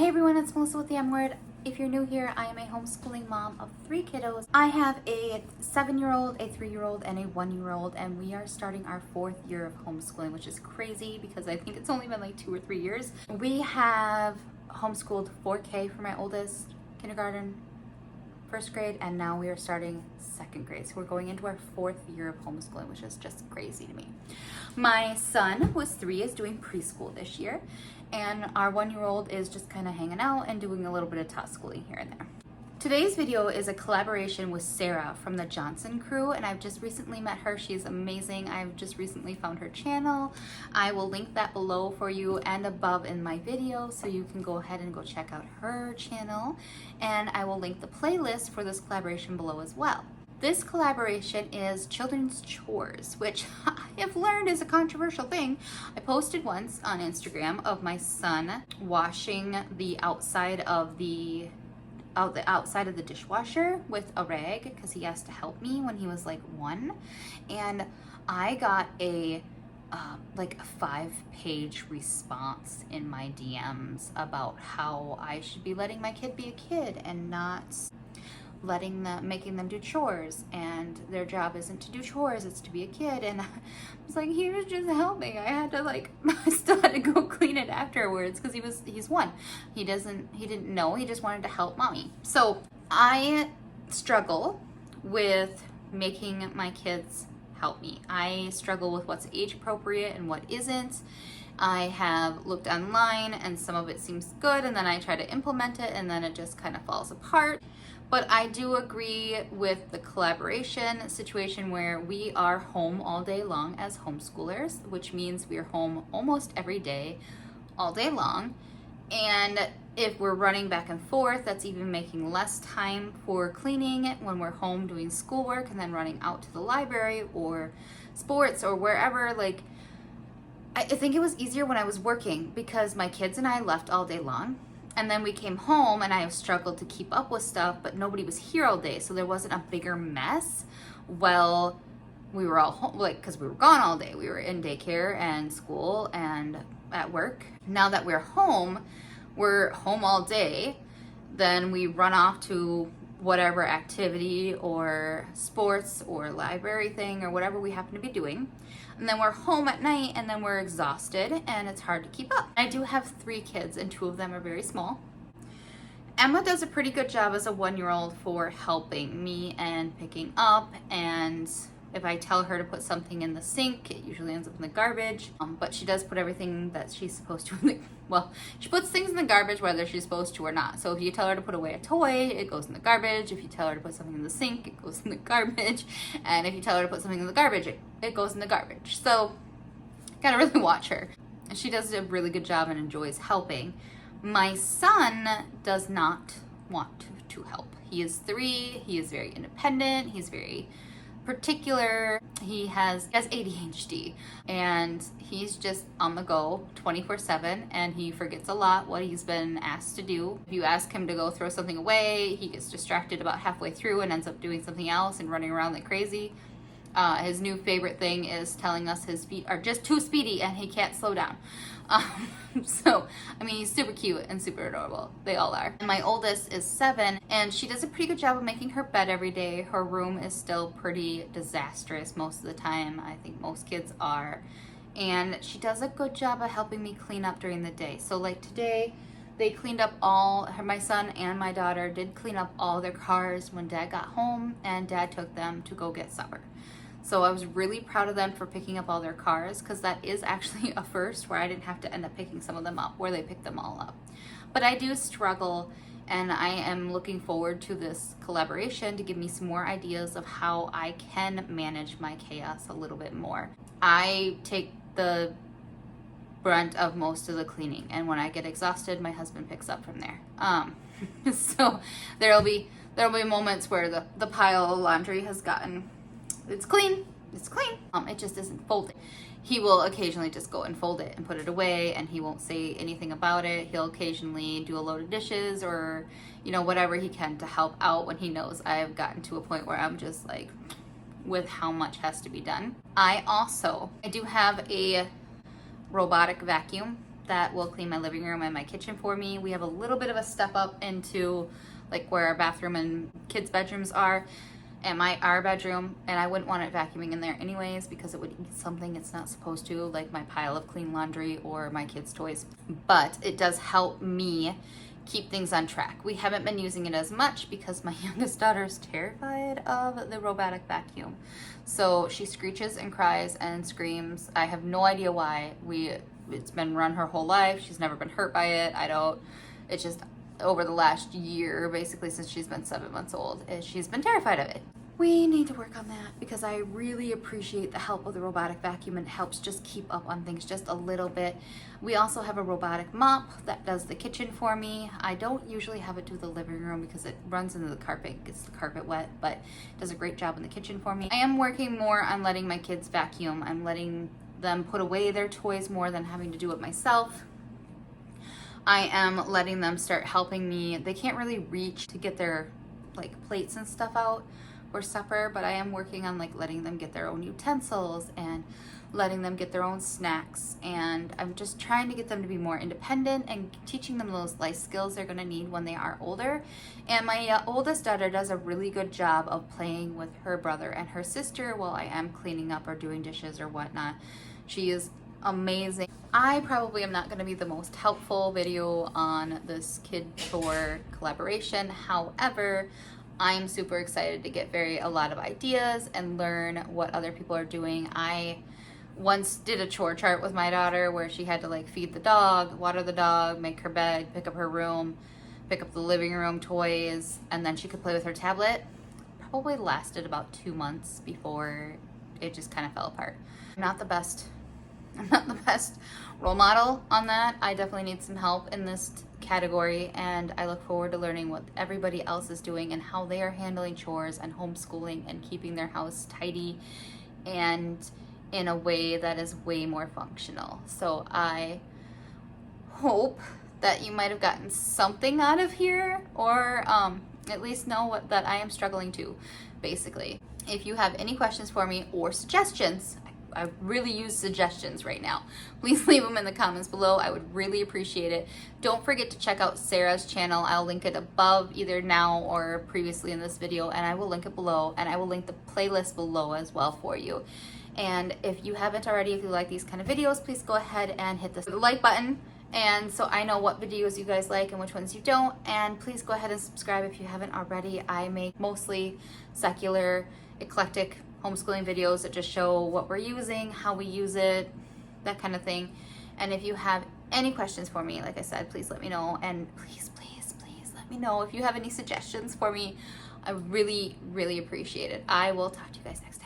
Hey everyone, it's Melissa with the M Word. If you're new here, I am a homeschooling mom of 3 kiddos. I have a 7-year-old, a 3-year-old, and a 1-year-old, and we are starting our 4th year of homeschooling, which is crazy because I think it's only been like 2 or 3 years. We have homeschooled 4K for my oldest, kindergarten, 1st grade, and now we are starting 2nd grade. So we're going into our 4th year of homeschooling, which is just crazy to me. My son, who is 3, is doing preschool this year, and our 1-year-old is just kind of hanging out and doing a little bit of tot schooling here and there. Today's video is a collaboration with Sarah from the Johnson crew, and I've just recently met her. She's amazing. I've just recently found her channel. I will link that below for you and above in my video so you can go ahead and go check out her channel, and I will link the playlist for this collaboration below as well. This collaboration is children's chores, which I have learned is a controversial thing. I posted once on Instagram of my son washing the outside of the dishwasher with a rag because he asked to help me when he was like 1, and I got a 5-page response in my DMs about how I should be letting my kid be a kid and not making them do chores, and their job isn't to do chores, it's to be a kid. And I was like, he was just helping. I had to I still had to go clean it afterwards because he's 1. He didn't know, he just wanted to help mommy. So I struggle with making my kids help me. I struggle with what's age appropriate and what isn't. I have looked online and some of it seems good, and then I try to implement it and then it just kind of falls apart. But I do agree with the collaboration situation where we are home all day long as homeschoolers, which means we are home almost every day, all day long. And if we're running back and forth, that's even making less time for cleaning when we're home doing schoolwork and then running out to the library or sports or wherever. I think it was easier when I was working because my kids and I left all day long. And then we came home and I have struggled to keep up with stuff, but nobody was here all day, so there wasn't a bigger mess. Well, we were all home, because we were gone all day. We were in daycare and school and at work. Now that we're home all day, then we run off to whatever activity or sports or library thing or whatever we happen to be doing. And then we're home at night and then we're exhausted and it's hard to keep up. I do have 3 kids and 2 of them are very small. Emma does a pretty good job as a 1-year-old for helping me and picking up, and if I tell her to put something in the sink, it usually ends up in the garbage. But she does put everything that she's supposed to in the, she puts things in the garbage whether she's supposed to or not. So if you tell her to put away a toy, it goes in the garbage. If you tell her to put something in the sink, it goes in the garbage. And if you tell her to put something in the garbage, it goes in the garbage. So gotta really watch her. And she does a really good job and enjoys helping. My son does not want to help. He is 3, he is very independent, he's very particular. He has ADHD and he's just on the go 24/7, and he forgets a lot what he's been asked to do. If you ask him to go throw something away, he gets distracted about halfway through and ends up doing something else and running around like crazy. His new favorite thing is telling us his feet are just too speedy and he can't slow down. So, I mean, he's super cute and super adorable. They all are. And my oldest is 7, and she does a pretty good job of making her bed every day. Her room is still pretty disastrous most of the time. I think most kids are. And she does a good job of helping me clean up during the day. So like today, they cleaned up my son and my daughter did clean up all their cars when Dad got home, and Dad took them to go get supper. So I was really proud of them for picking up all their cars, because that is actually a first where I didn't have to end up picking some of them up, where they picked them all up. But I do struggle, and I am looking forward to this collaboration to give me some more ideas of how I can manage my chaos a little bit more. I take the brunt of most of the cleaning, and when I get exhausted, my husband picks up from there. So there'll be moments where the pile of laundry has gotten, it's clean. It just isn't folded. He will occasionally just go and fold it and put it away, and he won't say anything about it. He'll occasionally do a load of dishes or, whatever he can to help out when he knows I've gotten to a point where I'm just with how much has to be done. I do have a robotic vacuum that will clean my living room and my kitchen for me. We have a little bit of a step up into like where our bathroom and kids' bedrooms are, and our bedroom, and I wouldn't want it vacuuming in there anyways because it would eat something it's not supposed to, like my pile of clean laundry or my kids' toys. But it does help me keep things on track. We haven't been using it as much because my youngest daughter is terrified of the robotic vacuum. So she screeches and cries and screams. I have no idea why. It's been run her whole life. She's never been hurt by it. It's just over the last year, basically since she's been 7 months old, she's been terrified of it. We need to work on that because I really appreciate the help of the robotic vacuum, and it helps just keep up on things just a little bit. We also have a robotic mop that does the kitchen for me. I don't usually have it do the living room because it runs into the carpet, gets the carpet wet, but it does a great job in the kitchen for me. I am working more on letting my kids vacuum. I'm letting them put away their toys more than having to do it myself. I am letting them start helping me. They can't really reach to get their like plates and stuff out for supper, but I am working on like letting them get their own utensils and letting them get their own snacks, and I'm just trying to get them to be more independent and teaching them those life skills they're going to need when they are older. And my oldest daughter does a really good job of playing with her brother and her sister while I am cleaning up or doing dishes or whatnot. She is amazing. I probably am not going to be the most helpful video on this kid chore collaboration. However, I'm super excited to get a lot of ideas and learn what other people are doing. I once did a chore chart with my daughter where she had to like feed the dog, water the dog, make her bed, pick up her room, pick up the living room toys, and then she could play with her tablet. Probably lasted about 2 months before it just kind of fell apart. I'm not the best role model on that. I definitely need some help in this category, and I look forward to learning what everybody else is doing and how they are handling chores and homeschooling and keeping their house tidy and in a way that is way more functional. So I hope that you might have gotten something out of here, or at least know that I am struggling too, basically. If you have any questions for me or suggestions, I really use suggestions right now. Please leave them in the comments below. I would really appreciate it. Don't forget to check out Sarah's channel. I'll link it above either now or previously in this video, and I will link it below, and I will link the playlist below as well for you. And if you haven't already, if you like these kind of videos, please go ahead and hit the like button, and so I know what videos you guys like and which ones you don't. And please go ahead and subscribe if you haven't already. I make mostly secular, eclectic homeschooling videos that just show what we're using, how we use it, that kind of thing. And if you have any questions for me, like I said, please let me know. And please let me know if you have any suggestions for me. I really appreciate it. I will talk to you guys next time.